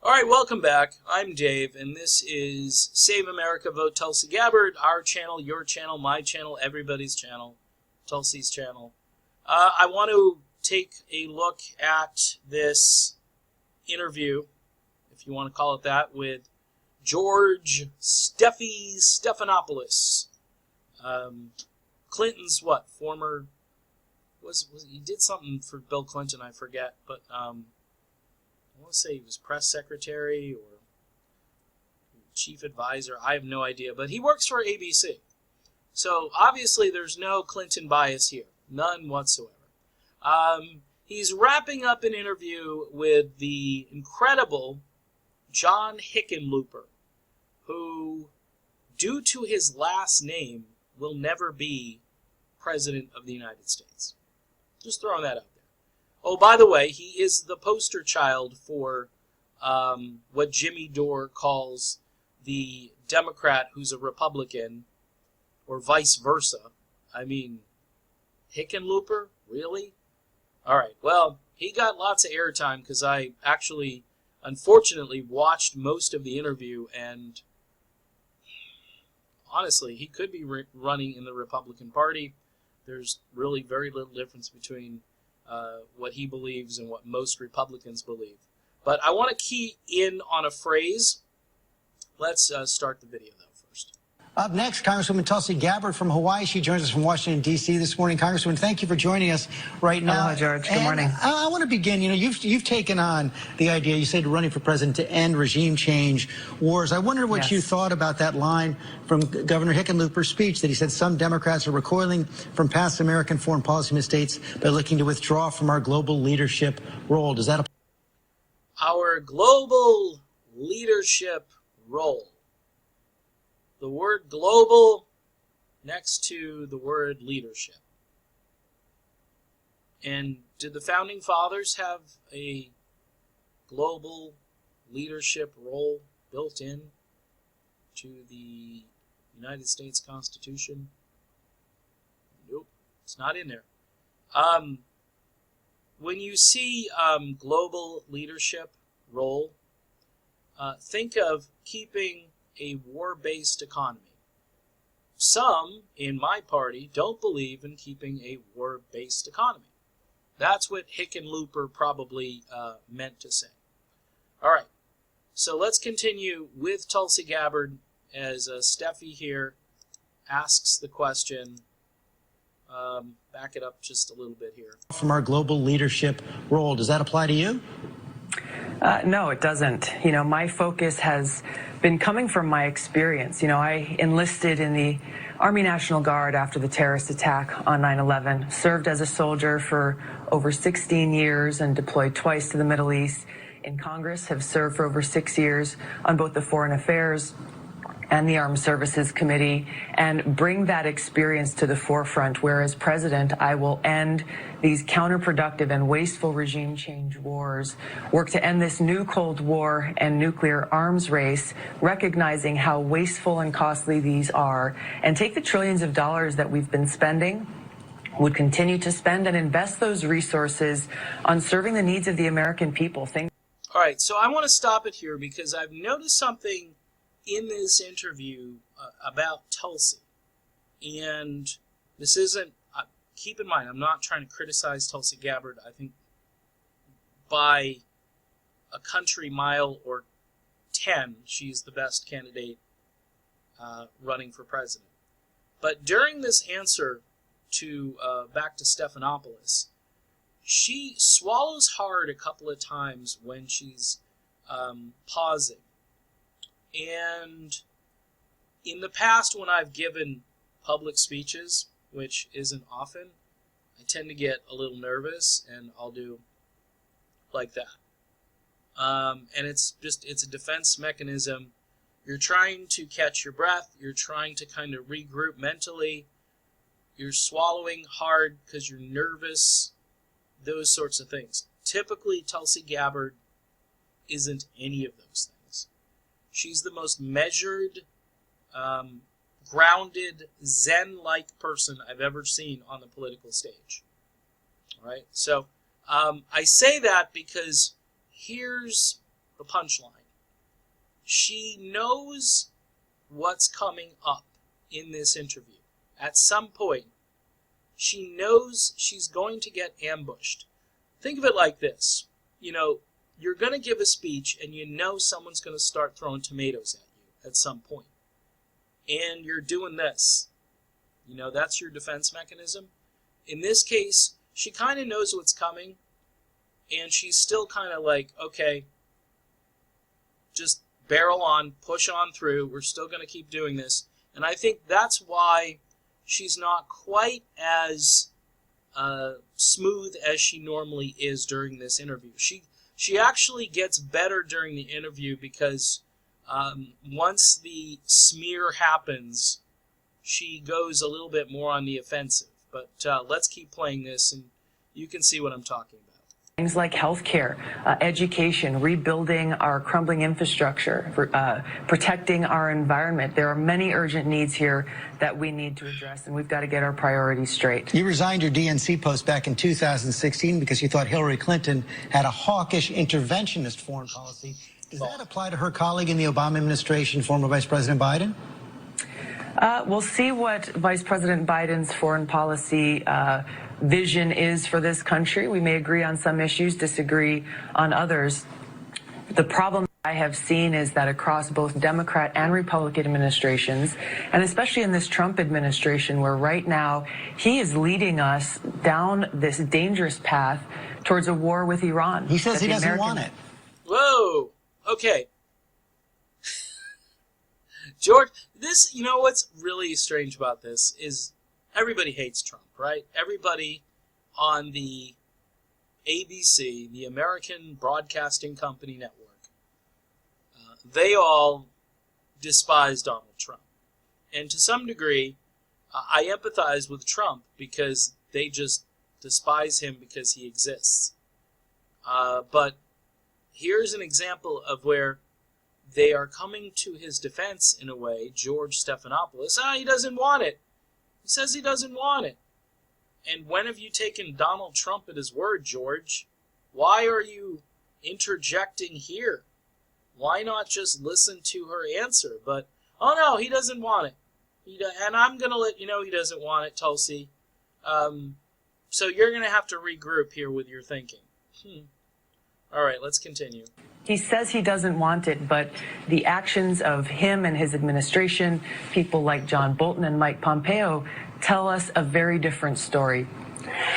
All right, welcome back. I'm Dave, and this is Save America, Vote Tulsi Gabbard, our channel, your channel, my channel, everybody's channel, Tulsi's channel. I want to take a look at this interview, if you want to call it that, with George Stephanopoulos. Clinton's former, was he did something for Bill Clinton, I forget, but I want to say he was press secretary or chief advisor. I have no idea, but he works for ABC. So obviously there's no Clinton bias here, none whatsoever. He's wrapping up an interview with the incredible John Hickenlooper, who, due to his last name, will never be President of the United States. Just throwing that out there. Oh, by the way, he is the poster child for what Jimmy Dore calls the Democrat who's a Republican, or vice versa. I mean, Hickenlooper? Really? All right, well, he got lots of airtime because I actually, unfortunately, watched most of the interview, and honestly, he could be running in the Republican Party. There's really very little difference between what he believes and what most Republicans believe. But I want to key in on a phrase. Let's start the video, though, first. Up next, Congresswoman Tulsi Gabbard from Hawaii. She joins us from Washington, D.C. this morning. Congresswoman, thank you for joining us right now. Hello, George. Good morning. I want to begin. You've taken on the idea, you said running for president, to end regime change wars. I wonder what you thought about that line from Governor Hickenlooper's speech that he said some Democrats are recoiling from past American foreign policy mistakes by looking to withdraw from our global leadership role. Does that apply? Our global leadership role. The word global next to the word leadership. And did the Founding Fathers have a global leadership role built in to the United States Constitution? Nope, it's not in there. When you see global leadership role, think of keeping a war-based economy. Some in my party don't believe in keeping a war-based economy. That's what Hickenlooper probably meant to say. All right, so let's continue with Tulsi Gabbard as Steffi here asks the question. Back it up just a little bit here. From our global leadership role, does that apply to you? No, it doesn't. My focus has been coming from my experience. I enlisted in the Army National Guard after the terrorist attack on 9/11, served as a soldier for over 16 years and deployed twice to the Middle East. In Congress, have served for over 6 years on both the Foreign Affairs and the Armed Services Committee, and bring that experience to the forefront, where as president, I will end these counterproductive and wasteful regime change wars, work to end this new Cold War and nuclear arms race, recognizing how wasteful and costly these are, and take the trillions of dollars that we've been spending, would continue to spend, and invest those resources on serving the needs of the American people. All right, so I want to stop it here because I've noticed something in this interview about Tulsi, and this isn't, keep in mind, I'm not trying to criticize Tulsi Gabbard. I think by a country mile or 10, she's the best candidate running for president. But during this answer to back to Stephanopoulos, she swallows hard a couple of times when she's pausing. And in the past, when I've given public speeches, which isn't often, I tend to get a little nervous, and I'll do like that. And it's a defense mechanism. You're trying to catch your breath. You're trying to kind of regroup mentally. You're swallowing hard because you're nervous, those sorts of things. Typically, Tulsi Gabbard isn't any of those things. She's the most measured, grounded, Zen-like person I've ever seen on the political stage. All right? So I say that because here's the punchline. She knows what's coming up in this interview. At some point, she knows she's going to get ambushed. Think of it like this. You know, you're going to give a speech and you know someone's going to start throwing tomatoes at you at some point. And you're doing this. You know, that's your defense mechanism. In this case, she kind of knows what's coming, and she's still kind of like, okay, just barrel on, push on through. We're still going to keep doing this. And I think that's why she's not quite as smooth as she normally is during this interview. She actually gets better during the interview because once the smear happens, she goes a little bit more on the offensive. But let's keep playing this, and you can see what I'm talking about. Things like healthcare, education, rebuilding our crumbling infrastructure, protecting our environment. There are many urgent needs here that we need to address, and we've got to get our priorities straight. You resigned your DNC post back in 2016 because you thought Hillary Clinton had a hawkish interventionist foreign policy. Does that apply to her colleague in the Obama administration, former Vice President Biden? We'll see what Vice President Biden's foreign policy vision is for this country. We may agree on some issues, disagree on others. The problem I have seen is that across both Democrat and Republican administrations, and especially in this Trump administration, where right now he is leading us down this dangerous path towards a war with Iran. He says he doesn't want it. Whoa. Okay. George, this, you know what's really strange about this is everybody hates Trump, right? Everybody on the ABC, the American Broadcasting Company Network, they all despise Donald Trump. And to some degree, I empathize with Trump because they just despise him because he exists. But here's an example of where they are coming to his defense in a way. George Stephanopoulos, he doesn't want it. He says he doesn't want it. And when have you taken Donald Trump at his word, George? Why are you interjecting here? Why not just listen to her answer? But, oh no, he doesn't want it. And I'm going to let you know he doesn't want it, Tulsi. So you're going to have to regroup here with your thinking. All right, let's continue. He says he doesn't want it, but the actions of him and his administration, people like John Bolton and Mike Pompeo, tell us a very different story.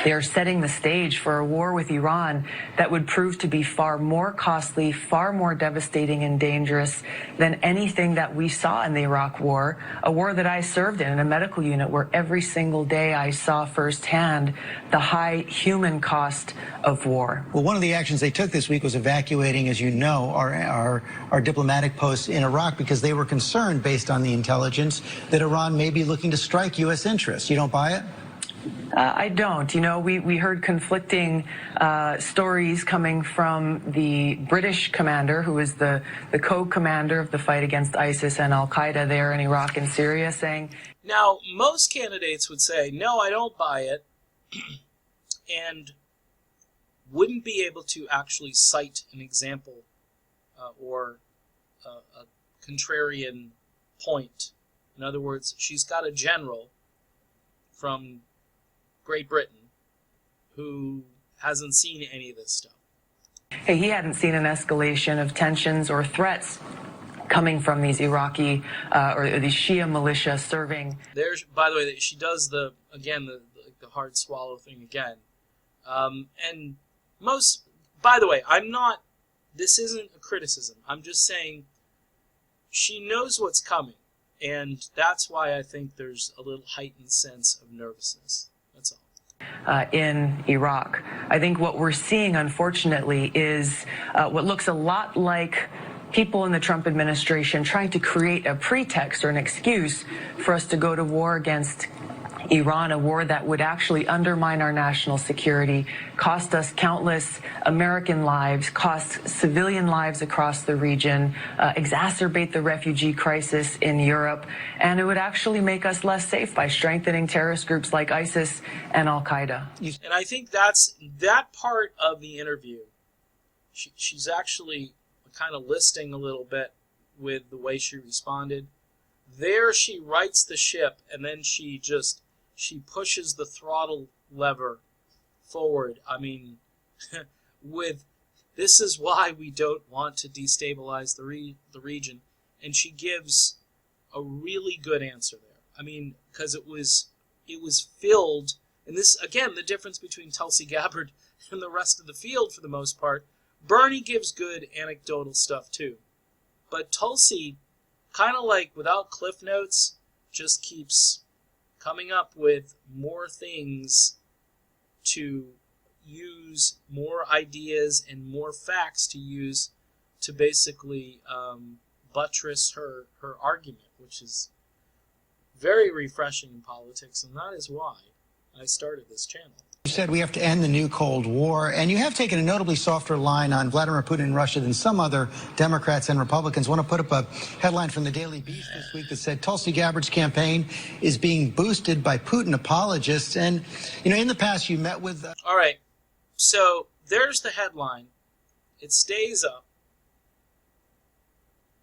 They are setting the stage for a war with Iran that would prove to be far more costly, far more devastating and dangerous than anything that we saw in the Iraq War, a war that I served in a medical unit where every single day I saw firsthand the high human cost of war. Well, one of the actions they took this week was evacuating, as you know, our diplomatic posts in Iraq because they were concerned, based on the intelligence, that Iran may be looking to strike U.S. interests. You don't buy it? I don't. You know, we heard conflicting stories coming from the British commander, who is the co-commander of the fight against ISIS and al-Qaeda there in Iraq and Syria, saying... Now, most candidates would say, no, I don't buy it, and wouldn't be able to actually cite an example or a contrarian point. In other words, she's got a general from Great Britain who hasn't seen any of this stuff. Hey, he hadn't seen an escalation of tensions or threats coming from these Iraqi or these Shia militia serving. There's, by the way, she does the hard swallow thing again. And most, by the way, this isn't a criticism. I'm just saying she knows what's coming. And that's why I think there's a little heightened sense of nervousness. That's all. In Iraq. I think what we're seeing, unfortunately, is what looks a lot like people in the Trump administration trying to create a pretext or an excuse for us to go to war against Iran, a war that would actually undermine our national security, cost us countless American lives, cost civilian lives across the region, exacerbate the refugee crisis in Europe, and it would actually make us less safe by strengthening terrorist groups like ISIS and al-Qaeda. And I think that's that part of the interview. She's actually kind of listing a little bit with the way she responded. There she rights the ship, and then she pushes the throttle lever forward. I mean, this is why we don't want to destabilize the region. And she gives a really good answer there. I mean, because it was filled, and this, again, the difference between Tulsi Gabbard and the rest of the field for the most part. Bernie gives good anecdotal stuff too. But Tulsi, kind of like without cliff notes, just keeps coming up with more things to use, more ideas and more facts to use to basically buttress her argument, which is very refreshing in politics, and that is why I started this channel. You said we have to end the new Cold War, and you have taken a notably softer line on Vladimir Putin and Russia than some other Democrats and Republicans. I want to put up a headline from the Daily Beast this week that said Tulsi Gabbard's campaign is being boosted by Putin apologists. And, you know, in the past you met with... All right, so there's the headline. It stays up.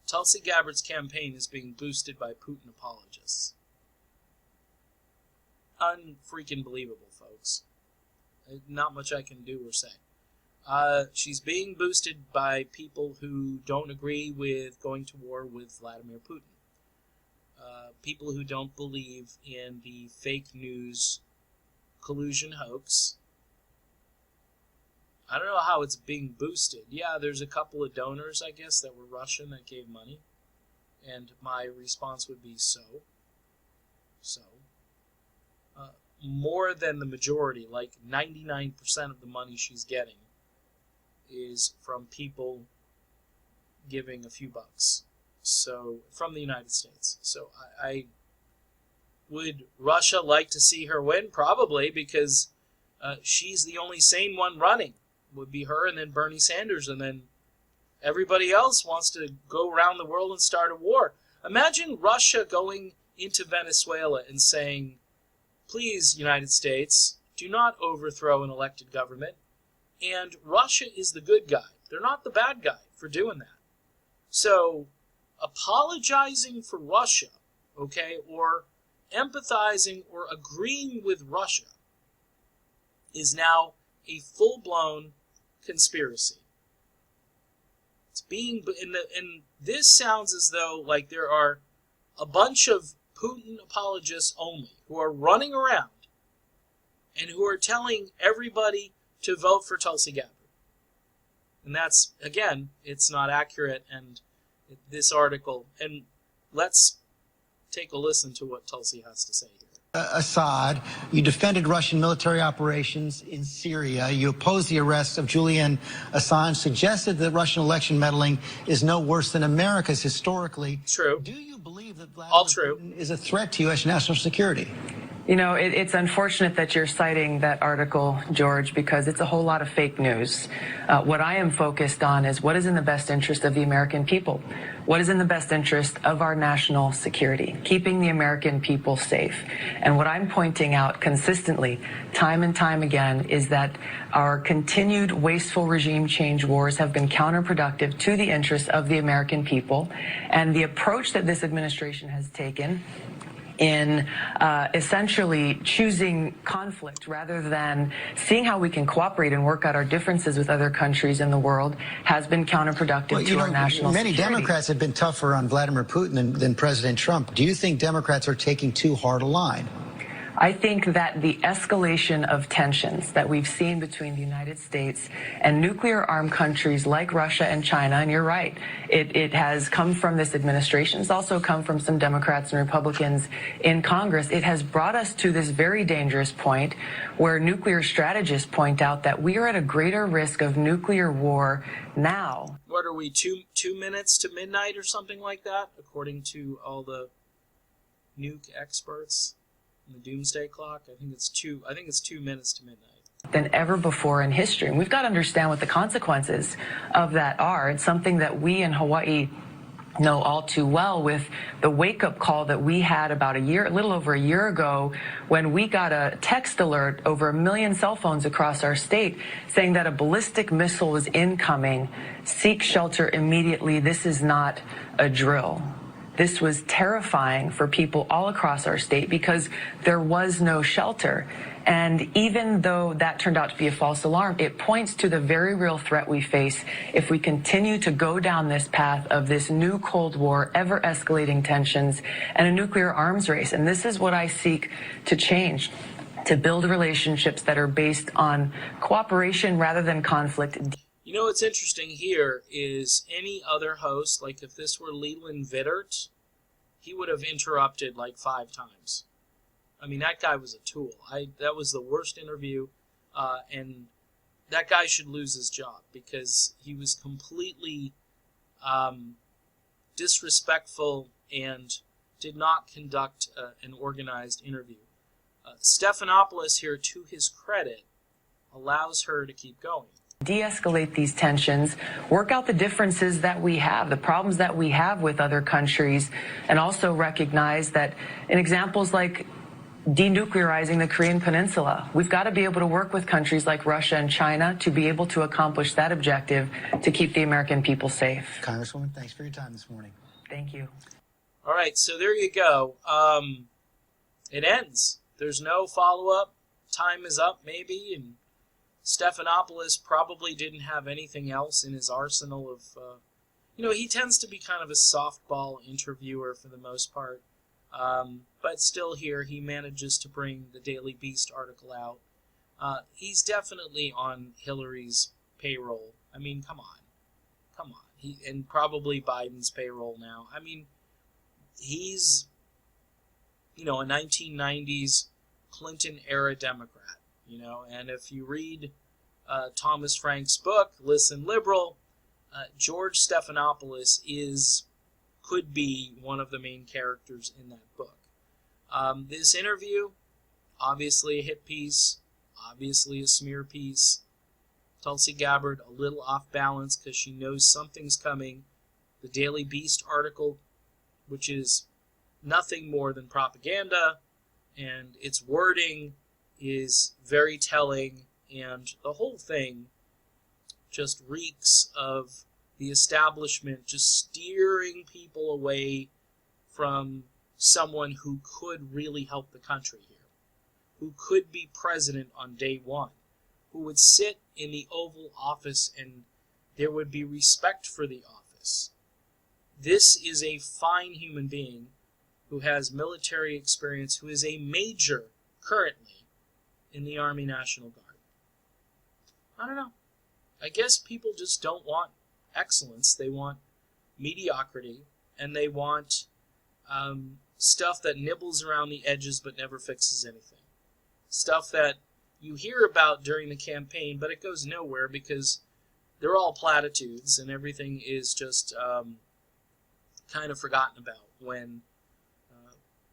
Tulsi Gabbard's campaign is being boosted by Putin apologists. Unfreaking believable, folks. Not much I can do or say. She's being boosted by people who don't agree with going to war with Vladimir Putin. People who don't believe in the fake news collusion hoax. I don't know how it's being boosted. Yeah, there's a couple of donors, I guess, that were Russian that gave money. And my response would be so. More than the majority, like 99% of the money she's getting, is from people giving a few bucks. So, from the United States. So, would Russia like to see her win? Probably, because she's the only sane one running. Would be her, and then Bernie Sanders, and then everybody else wants to go around the world and start a war. Imagine Russia going into Venezuela and saying, please, United States, do not overthrow an elected government. And Russia is the good guy. They're not the bad guy for doing that. So, apologizing for Russia, okay, or empathizing or agreeing with Russia is now a full-blown conspiracy. It's being, and this sounds as though like there are a bunch of Putin apologists only who are running around and who are telling everybody to vote for Tulsi Gabbard. And that's, again, it's not accurate, and this article, and let's take a listen to what Tulsi has to say here. Assad, you defended Russian military operations in Syria. You opposed the arrest of Julian Assange, suggested that Russian election meddling is no worse than America's historically. True. Do you believe that Vladimir Putin is a threat to U.S. national security? You know, it's unfortunate that you're citing that article, George, because it's a whole lot of fake news. What I am focused on is what is in the best interest of the American people. What is in the best interest of our national security, keeping the American people safe. And what I'm pointing out consistently, time and time again, is that our continued wasteful regime change wars have been counterproductive to the interests of the American people. And the approach that this administration has taken in essentially choosing conflict rather than seeing how we can cooperate and work out our differences with other countries in the world has been counterproductive to our national security. Many Democrats have been tougher on Vladimir Putin than President Trump. Do you think Democrats are taking too hard a line? I think that the escalation of tensions that we've seen between the United States and nuclear-armed countries like Russia and China, and you're right, it has come from this administration. It's also come from some Democrats and Republicans in Congress. It has brought us to this very dangerous point where nuclear strategists point out that we are at a greater risk of nuclear war now. What are we, two minutes to midnight or something like that, according to all the nuke experts? The doomsday clock, I think it's 2 minutes to midnight. Than ever before in history. And we've got to understand what the consequences of that are. It's something that we in Hawaii know all too well with the wake-up call that we had about a little over a year ago, when we got a text alert over 1 million cell phones across our state saying that a ballistic missile was incoming. Seek shelter immediately. This is not a drill. This was terrifying for people all across our state because there was no shelter. And even though that turned out to be a false alarm, it points to the very real threat we face if we continue to go down this path of this new Cold War, ever-escalating tensions, and a nuclear arms race. And this is what I seek to change, to build relationships that are based on cooperation rather than conflict. You know what's interesting here is any other host, like if this were Leland Vittert, he would have interrupted like 5 times. I mean, that guy was a tool. That was the worst interview, and that guy should lose his job because he was completely disrespectful and did not conduct an organized interview. Stephanopoulos here, to his credit, allows her to keep going. De-escalate these tensions, work out the differences that we have, the problems that we have with other countries, and also recognize that in examples like denuclearizing the Korean Peninsula, we've got to be able to work with countries like Russia and China to be able to accomplish that objective to keep the American people safe. Congresswoman, thanks for your time this morning. Thank you. All right, so there you go. It ends. There's no follow-up. Time is up, maybe, and Stephanopoulos probably didn't have anything else in his arsenal of, he tends to be kind of a softball interviewer for the most part. But still here, he manages to bring the Daily Beast article out. He's definitely on Hillary's payroll. I mean, come on. And probably Biden's payroll now. I mean, he's, a 1990s Clinton-era Democrat. And if you read Thomas Frank's book, Listen Liberal, George Stephanopoulos could be one of the main characters in that book. This interview, obviously a hit piece, obviously a smear piece. Tulsi Gabbard, a little off balance because she knows something's coming. The Daily Beast article, which is nothing more than propaganda, and its wording is very telling, and the whole thing just reeks of the establishment just steering people away from someone who could really help the country here, who could be president on day one, who would sit in the Oval Office and there would be respect for the office. This is a fine human being who has military experience, who is a major currently in the Army National Guard. I don't know. I guess people just don't want excellence. They want mediocrity, and they want stuff that nibbles around the edges but never fixes anything. Stuff that you hear about during the campaign, but it goes nowhere because they're all platitudes, and everything is just kind of forgotten about when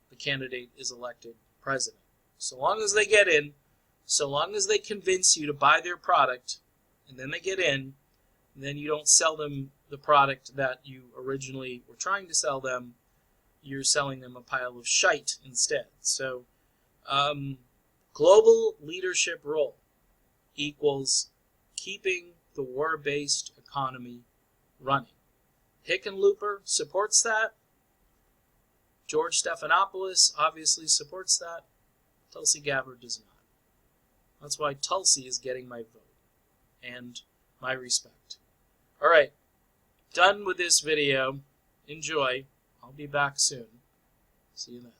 the candidate is elected president. So long as they get in, so long as they convince you to buy their product, and then they get in, and then you don't sell them the product that you originally were trying to sell them, you're selling them a pile of shite instead. So, global leadership role equals keeping the war-based economy running. Hickenlooper supports that. George Stephanopoulos obviously supports that. Tulsi Gabbard does not. That's why Tulsi is getting my vote and my respect. All right, done with this video. Enjoy. I'll be back soon. See you then.